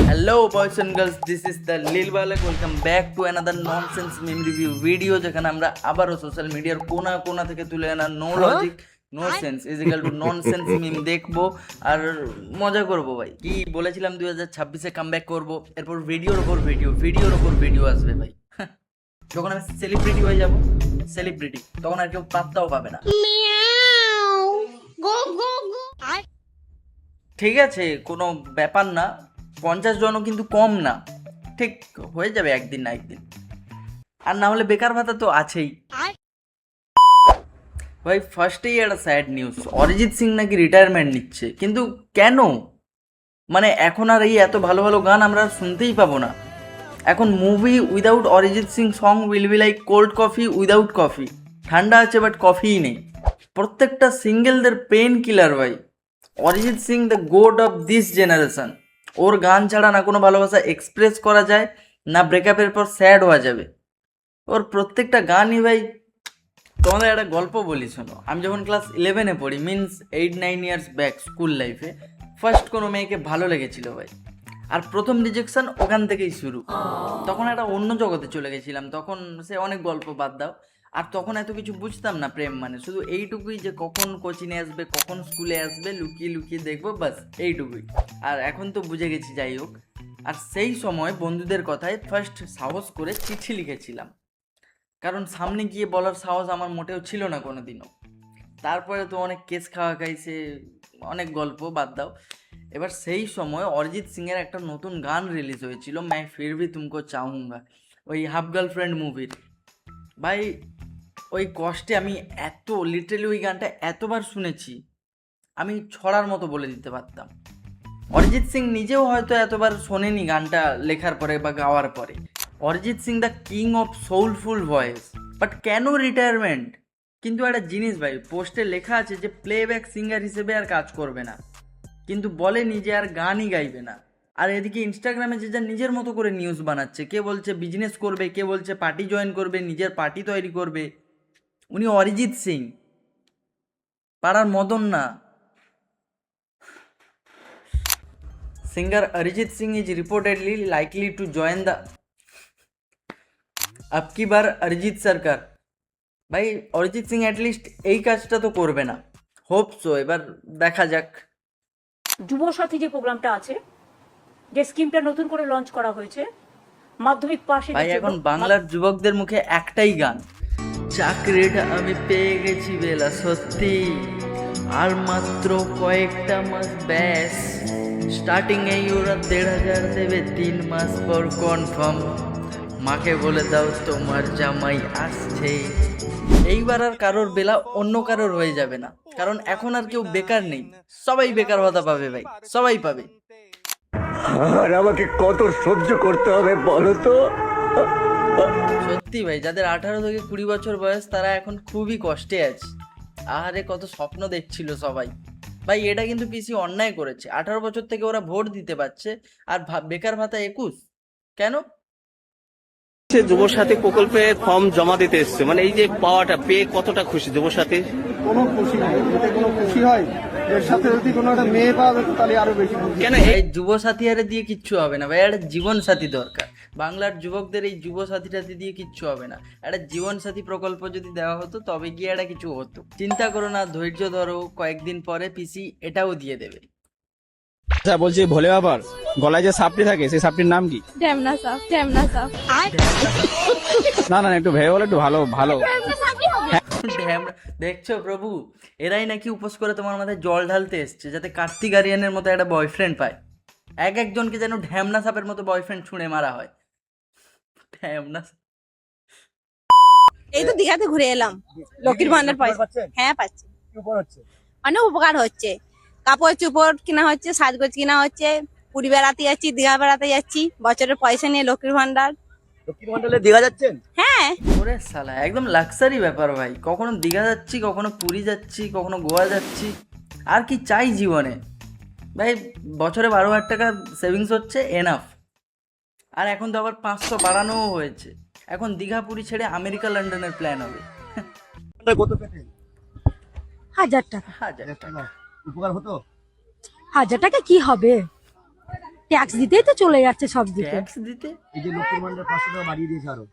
Hello boys and girls, this is the Lil Balak. Welcome back to another nonsense meme review video যেখানে আমরা আবারও social মিডিয়ার কোনা থেকে তুলে আনা no logic no sense is equal to nonsense meme দেখবো আর মজা করবো ভাই। কি বলেছিলাম 2026-এ কামব্যাক করবো, এরপর ভিডিওর ওপর ভিডিও আসবে ভাই। যখন আমি সেলিব্রিটি হয়ে যাব সেলিব্রিটি, তখন আর কেউ পাত্তাও পাবে না। ঠিক আছে, কোনো ব্যাপার না, 50 জনও কিন্তু কম না, ঠিক হয়ে যাবে একদিন না একদিন। আর না হলে বেকার ভাতা তো আছেই ভাই। ফার্স্টেই একটা স্যাড নিউজ, অরিজিৎ সিং নাকি রিটায়ারমেন্ট নিচ্ছে। কিন্তু কেন? মানে এখন আর এই এত ভালো ভালো গান আমরা শুনতেই পাবো না। এখন movie without Arijit Singh song will be like cold coffee without coffee. ঠান্ডা আছে বাট কফিই নেই। প্রত্যেকটা সিঙ্গেলদের পেন কিলার ভাই। Arijit Singh the god of this generation. ওর গান ছাড়া না কোনো ভালোবাসা এক্সপ্রেস করা যায়, না ব্রেকআপের পর স্যাড হওয়া যাবে। ওর প্রত্যেকটা গানই ভাই। তোমাদের একটা গল্প বলি শোনো। আমি যখন ক্লাস 11-এ পড়ি, মিনস 8-9 ইয়ার্স ব্যাক স্কুল লাইফে, ফার্স্ট কোনো মেয়েকে ভালো লেগেছিল ভাই। আর প্রথম রিজেকশন ওখান থেকেই শুরু। তখন একটা অন্য জগতে চলে গেছিলাম। তখন সে অনেক গল্প বাদ দাও। আর তখন এত কিছু বুঝতাম না প্রেম মানে, শুধু এইটুকুই যে কখন কোচিংয়ে আসবে, কখন স্কুলে আসবে, লুকিয়ে লুকিয়ে দেখবো, বাস এইটুকুই। আর এখন তো বুঝে গেছি, যাই হোক। আর সেই সময় বন্ধুদের কথায় ফার্স্ট সাহস করে চিঠি লিখেছিলাম, কারণ সামনে গিয়ে বলার সাহস আমার মোটেও ছিল না কোনো দিনও। তারপরে তো অনেক কেস খাওয়া খাইছে, অনেক গল্প বাদ দাও। এবার সেই সময় অরিজিৎ সিংয়ের একটা নতুন গান রিলিজ হয়েছিল, मैं फिर भी तुमको चाहूंगा, ওই হাফ গার্লফ্রেন্ড মুভির। ভাই ওই কষ্টে আমি লিটারালি ওই গানটা এতবার শুনেছি, আমি ছড়ার মতো বলে দিতে পারতাম। অরিজিৎ সিং নিজেও হয়তো এতবার শোনেনি গানটা লেখার পরে বা গাওয়ার পরে। Arijit Singh the king of soulful voice, but কেন রিটায়ারমেন্ট? কিন্তু একটা জিনিস ভাই, পোস্টে লেখা আছে যে প্লেব্যাক সিঙ্গার হিসেবে আর কাজ করবে না, কিন্তু বলেনি যে আর গানই গাইবে না। আর এদিকে ইনস্টাগ্রামে যে যা নিজের মতো করে নিউজ বানাচ্ছে, কে বলছে বিজনেস করবে, কে বলছে পার্টি জয়েন করবে, নিজের পার্টি তৈরি করবে। উনি অরিজিৎ সিং, পাড়ার মদন না। Singer Arijit Singh is reportedly likely to join the আপকি বার অরিজিৎ সরকার। ভাই অরিজিৎ সিং অ্যাটলিস্ট এই কাজটা তো করবে না, হোপ সো। এবার দেখা যাক। যুবসাথী যে প্রোগ্রামটা আছে, যে স্কিমটা নতুন করে লঞ্চ করা হয়েছে মাধ্যমিক পাশে। ভাই এখন বাংলার যুবকদের মুখে একটাই গান, চাকরিটা আমি পেয়ে গেছি বেলা সত্যি, আর মাত্র কয়েকটা মাস ব্যাস, স্টার্টিং এই ওরা 1,500 দেবে, 3 মাস পর কনফার্ম, মাকে বলে দাও তোমার জামাই আসছে। এইবার আর কারোর বেলা অন্য কারোর হয়ে যাবে না, কারণ এখন আর কেউ বেকার নেই, সবাই বেকার ভাতা পাবে ভাই, সবাই পাবে। আর আমাকে কত সহ্য করতে হবে বলো তো। সত্যি ভাই, যাদের 18 থেকে 20 বছর বয়স, তারা এখন খুবই কষ্টে আছে। আহারে কত স্বপ্ন দেখছিল সবাই। ভাই এটা কিন্তু পিসি অন্যায় করেছে। 18 বছর থেকে ওরা ভোট দিতে পারছে, আর বেকার ভাতা 21 কেন? যুবসাথী প্রকল্পে ফর্ম জমা দিতে এসছে, মানে এই যে পাওয়াটা পেয়ে কতটা খুশি যুবসাথী? কোনো খুশি নাই, এতে কোনো খুশি হয়? এর সাথে যদি কোনো একটা মেয়ে পাওয়া যেত তাহলে আরো বেশি খুশি। কেন এই যুব সাথী আরে দিয়ে কিচ্ছু হবে না ভাই, একটা জীবন সাথী দরকার। বাংলার যুবকদের এই যুব সাথীটাতে দিয়ে কিচ্ছু হবে না। একটা জীবন সাথী প্রকল্প যদি দেওয়া হতো তবে গিয়ে একটা কিছু হতো। চিন্তা করো না, ধৈর্য ধরো, কয়েকদিন পরে পিসি এটাও দিয়ে দেবে। আচ্ছা বলছি, ভোলে বাবার গলায় যে সাপটি থাকে সেই সাপটির নাম কি? ঢ্যামনা সাপ। না না একটু ভেবে বলে, একটু ভালো ভালো। দেখছো প্রভু, এরাই নাকি উপোস করে তোমার মাথায় জল ঢালতে এসছে, যাতে কার্তিক আরিয়ানের মতো একটা বয়ফ্রেন্ড পায়। একজনকে যেন ঢ্যামনা সাপের মতো বয়ফ্রেন্ড ছুঁড়ে মারা হয়। ঢ্যামনা। এই তো দীঘাতে ঘুরে এলাম, লক্ষ্মীর ভান্ডার পয়সা। হ্যাঁ পাচ্ছি, অনেক উপকার হচ্ছে। কাপড় চোপড় কিনা হচ্ছে, সাজগোজ কিনা হচ্ছে, পুরী বেড়াতে যাচ্ছি, দীঘা বেড়াতে যাচ্ছি, বছরের পয়সা নিয়ে লক্ষ্মীর ভান্ডার। লক্ষ্মীর ভান্ডারে দীঘা যাচ্ছেন? হ্যাঁ। ওরে শালা, একদম লাক্সারি ব্যাপার ভাই। কখনো দীঘা যাচ্ছি, কখনো পুরী যাচ্ছি, কখনো গোয়া যাচ্ছি। আর কি চাই জীবনে ভাই? বছরে 12,000 টাকা সেভিংস হচ্ছে, এনাফ। আর এখন তো আবার 500 বাড়ানোও হয়েছে। এখন দীঘা পুরী ছেড়ে আমেরিকা লন্ডনের প্ল্যান হবে। কত পেতেন? 1000 টাকা। 1000 টাকা উপকার হতো? 1000 টাকা কি হবে? ট্যাক্স দিতেই তো চলে যাচ্ছে সব দিকে। ট্যাক্স দিতে? এই যে লক্ষ্মীর ভান্ডার 500 টাকা বাড়িয়ে দিয়েছে, আরো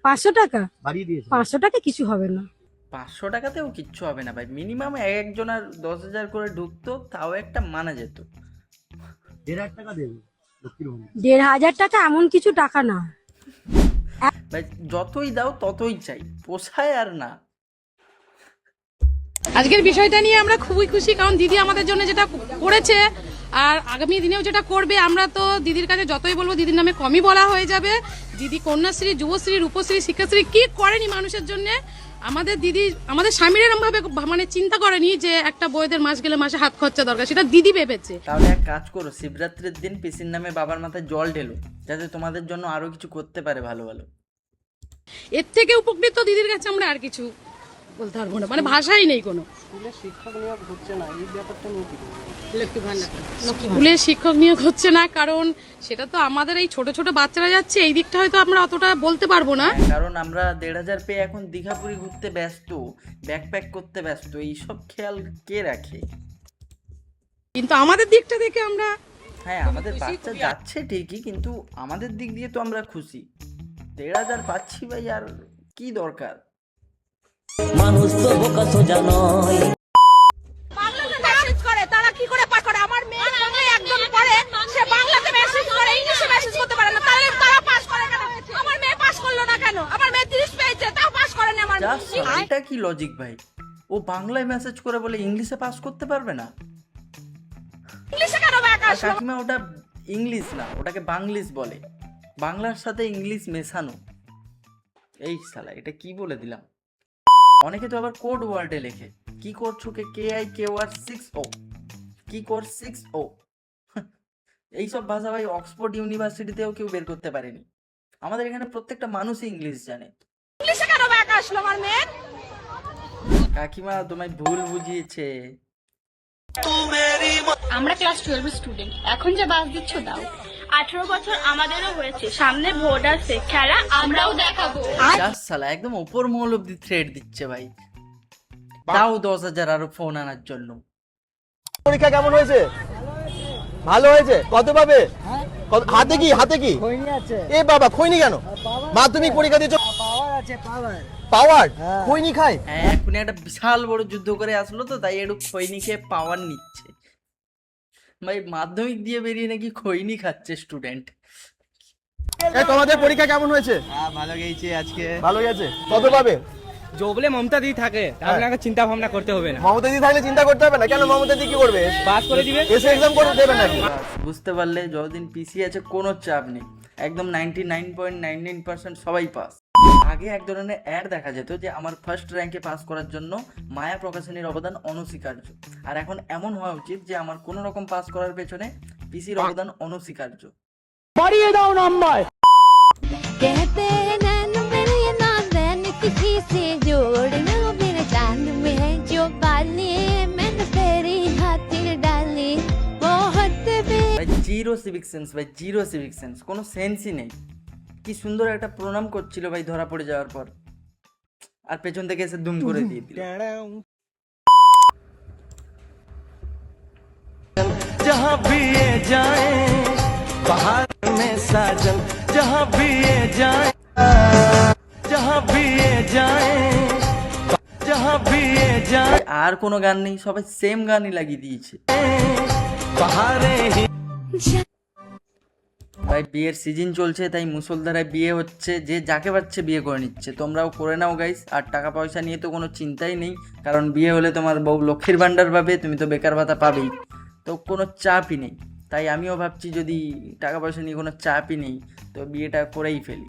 500 টাকা? বাড়িয়ে দিয়েছে। 500 টাকা কিছু হবে না। 500 টাকাতেও কিচ্ছু হবে না ভাই, মিনিমাম একজনের 10,000 করে ঢুকতো, তাও একটা মানা যেত। 1,500 টাকা দেবে লক্ষ্মীর ভান্ডার। 1,500 টাকা এমন কিছু টাকা না। ভাই যতই দাও ততই চাই, পোষায় আর না। আজকের বিষয়টা নিয়ে আমরা খুবই খুশি, কারণ দিদি আমাদের জন্য যেটা করেছে আর আগামী দিনেও যেটা করবে, আমরা তো দিদির কাছে যতই বলবো দিদির নামে কমই বলা হয়ে যাবে। দিদি কন্যাশ্রী, যুবশ্রী, রূপশ্রী, শিক্ষাশ্রী কি করেনি মানুষের জন্য। আমাদের দিদি আমাদের স্বামীর এরকম ভাবে মানে চিন্তা করেনি যে একটা বউদের মাস গেলে মাসে হাত খরচা দরকার, সেটা দিদি ভেবেছে। তাহলে এক কাজ করো, শিবরাত্রির দিন পিসির নামে বাবার মাথায় জল ঢেলো, যাতে তোমাদের জন্য আরো কিছু করতে পারে ভালো ভালো। এর থেকে উপকৃত দিদির কাছে আমরা আর কিছু বলতে পারবো না, মানে ভাষাই নেই কোনো। স্কুলে শিক্ষক নিয়োগ হচ্ছে না, কারণ সেটা তো আমাদের এই ছোট ছোট বাচ্চারা যাচ্ছে, এই দিকটা হয়তো আমরা অতটা বলতে পারবো না। কারণ আমরা 1,500 পেয়ে এখন দীঘাপুরি ঘুরতে ব্যস্ত, ব্যাকপ্যাক করতে ব্যস্ত, এইসব খেয়াল কে রাখে? কিন্তু আমাদের দিকটা দেখে আমরা, হ্যাঁ আমাদের বাচ্চা যাচ্ছে ঠিকই, কিন্তু আমাদের দিক দিয়ে তো আমরা খুশি। 1,500 পাচ্ছি ভাই, আর কি দরকার? মেসেজ করে তারা কি করে পাস করে? আমার মেয়ে বাংলায় একদম পড়ে, সে বাংলাতে মেসেজ করে, ইংলিশে মেসেজ করতে পারে না, তাহলে তারা পাস করে কেন? আমার মেয়ে পাস করলো না কেন? আমার মেয়ে 30 পেয়েছে, তাও পাস করে না আমার মেয়ে। এটা কি লজিক ভাই? ও বাংলায় মেসেজ করে বলে ইংলিশে পাস করতে পারবে না? ইংলিশে কেন ব্যাক আর আসলো? কাকিমা ওটা ইংলিশ না, ওটাকে বাংলিশ বলে, বাংলার সাথে ইংলিশ মেশানো। এই শালা এটা কি বলে দিলাম। অনেকে তো আবার কোড ওয়ার্ডে লেখে, কি করছো কে KIKR6O, কি কর 6O। এইসব ভাষা ভাই অক্সফোর্ড ইউনিভার্সিটিতেও কেউ বের করতে পারেনি। আমাদের এখানে প্রত্যেকটা মানুষই ইংলিশ জানে। ইংলিশে কেন ব্যাক আসলো আমার মেয়ে? কাকিমা তোমায় ভুল বুঝিয়েছে। আমরা ক্লাস 12 স্টুডেন্ট, এখন যে বাস দিচ্ছ দাও। 18 বছর আমাদেরও হয়েছে, সামনে ভোট আছে, খেলা আমরাও দেখাবো। শালা একদম ওপর মহল অব্দি থ্রেড দিচ্ছে ভাই, তাও 10,000 আরো ফোন আনার জন্য। পরীক্ষা কেমন হয়েছে? ভালো হয়েছে। কত পাবে? হাতে কি এ বাবা, খৈনি কেন? মাধ্যমিক পরীক্ষা দিয়েছো? পাওয়ার খৈনি খায়? হ্যাঁ এখনই একটা বিশাল বড় যুদ্ধ করে আসলো তো, তাই একটু খৈনি খেয়ে পাওয়ার নিচ্ছে। ভাই মাধ্যমিক দিয়ে বেরিয়ে নাকি খৈনি খাচ্ছে স্টুডেন্ট। তোমাদের পরীক্ষা কেমন হয়েছে? ভালো গেছে আজকে। ভালো গেছে। কত পাবে? जो बोले ममता दी থাকে আপনাকে চিন্তা ভাবনা করতে হবে না। মমতা দি থাকলে চিন্তা করতে হবে না কেন? মমতা দি কি করবে? পাস করে দিবে, এসে এক্সাম করে দেবে নাকি? বুঝতে পারলে, যতদিন পিসি আছে কোনো চাপ নেই, একদম 99.99% সবাই পাস। আগে এক ধরনের অ্যাড দেখা যেত যে আমার ফার্স্ট র্যাঙ্কে পাস করার জন্য মায়া প্রকাশনীর অবদান অনস্বীকার্য, আর এখন এমন হওয়া উচিত যে আমার কোনো রকম পাস করার পেছনে পিসির অবদান অনস্বীকার্য। বাড়িয়ে দাও নাম্বার। कहते हैं नैन मेरे ये नादैन किसी से जोड़ना, मेरे चांद में है जो बाली, मैंने तेरी खातिर डाली बहुत ভাই জিরো সিভিক সেন্স, ভাই জিরো সিভিক সেন্স, কোনো সেন্সই নেই। কি সুন্দর একটা প্রণাম করছিল ভাই ধরা পড়ে যাওয়ার পর, আর পেছন থেকে এসে দুম করে দিয়ে দিল। जहाँ भी ये जाए बाहर में साजन, जहाँ भी ये जाए, जहाँ भी ये जाए, जहाँ भी ये जाए, আর কোনো গান নেই, সবাই সেম গানই লাগিয়ে দিয়েছে। बहारे ही ভাই বিয়ের সিজন চলছে, তাই মুসলধারায় বিয়ে হচ্ছে, যে যাকে পাচ্ছে বিয়ে করে নিচ্ছে। তোমরাও করে নাও গাইস। আর টাকা পয়সা নিয়ে তো কোনো চিন্তাই নেই, কারণ বিয়ে হলে তোমার বউ লক্ষ্মীর ভান্ডার পাবে, তুমি তো বেকার ভাতা পাবেই, তো কোনো চাপই নেই। তাই আমিও ভাবছি যদি টাকা পয়সা নিয়ে কোনো চাপই নেই তো বিয়েটা করেই ফেলি।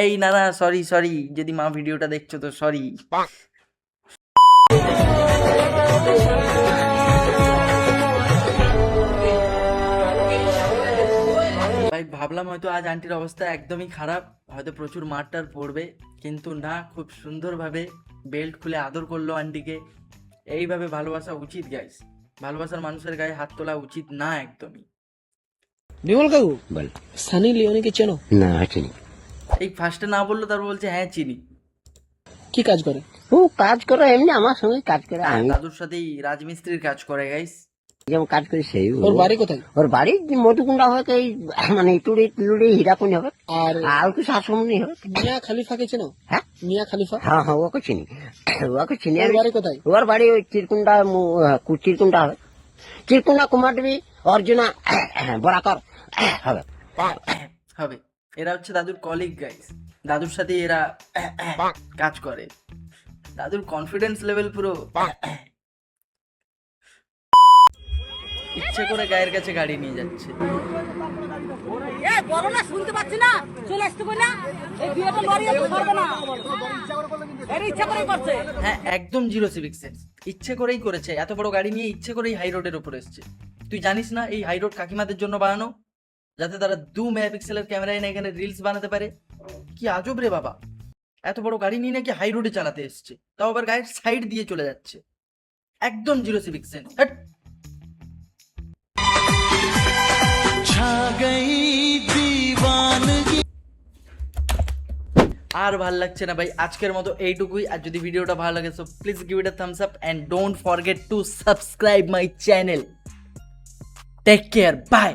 এই না না, সরি, যদি মা ভিডিওটা দেখছো তো সরি। ভাই ভাবলাম হয়তো আজ আন্টির অবস্থা একদমই খারাপ, হয়তো প্রচুর মারটার পড়বে, কিন্তু না, খুব সুন্দরভাবে বেল্ট খুলে আদর করলো আন্টিকে। এইভাবে ভালোবাসা উচিত গাইস, ভালোবাসার মানুষের গায়ে হাত তোলা উচিত না একদমই। বিমল কাকু বল, সানি লিওনিকে চেনো? না চিনি। এই ফার্স্টে না বললো, তারপর বলছে হ্যাঁ চিনি। কি কাজ করে? ও কাজ করে, এমনি আমার সঙ্গে কাজ করে। দাদুর সাথেই রাজমিস্ত্রির কাজ করে গাইস। যেমন কাজ করি সেই ওর বাড়ি কোথায়? ওর বাড়ি মধুকুন্ডা হবে এই মানে টুড়ি টুড়ি হীরাকুনি হবে আর কিছু আসমনি হবে। মিয়া খালিফাকে চেনো? হ্যাঁ মিয়া খালিফা? হ্যাঁ হ্যাঁ ওকে চিনি, ওকে চিনি। ওর বাড়ি কোথায়? ওর বাড়ি ওই চিরকুন্ডা চিরকুন্ডা হবে, চিরকুন্ডা কুমারডুবি অর্জুনা বরাকর হবে। হবে। এরা হচ্ছে দাদুর কলিগ গাইস, দাদুর সাথে এরা কাজ করে। দাদুর কনফিডেন্স লেভেল পুরো। ইচ্ছে করে গায়ের কাছে গাড়ি নিয়ে যাচ্ছে। শুনতে পাচ্ছি না, চলে আসতে কই না, এই বিয়েটা লড়িয়ে তো করবে না, এর ইচ্ছা করে করছে। হ্যাঁ একদম জিরো সিভিক সেন্স, ইচ্ছে করেই করেছে। এত বড় গাড়ি নিয়ে ইচ্ছে করেই হাই রোডের উপর এসছে। তুই জানিস না এই হাই রোড কাকিমাদের জন্য বানানো, যাতে তারা 2 মেগাপিক্সেলের ক্যামেরা এনে এখানে রিলস বানাতে পারে। কি আজব রে বাবা, এত বড় গাড়ি নিয়ে নাকি হাই রোডে চালাতে এসছে, তাও আবার গায়ের সাইড দিয়ে চলে যাচ্ছে। একদম জিরো সিভিক সেন্স। আর ভাল লাগছে না ভাই, আজকের মতো এইটুকুই। আর যদি ভিডিওটা ভালো লাগে so please give it a thumbs up and don't forget to subscribe my channel. Take care, by.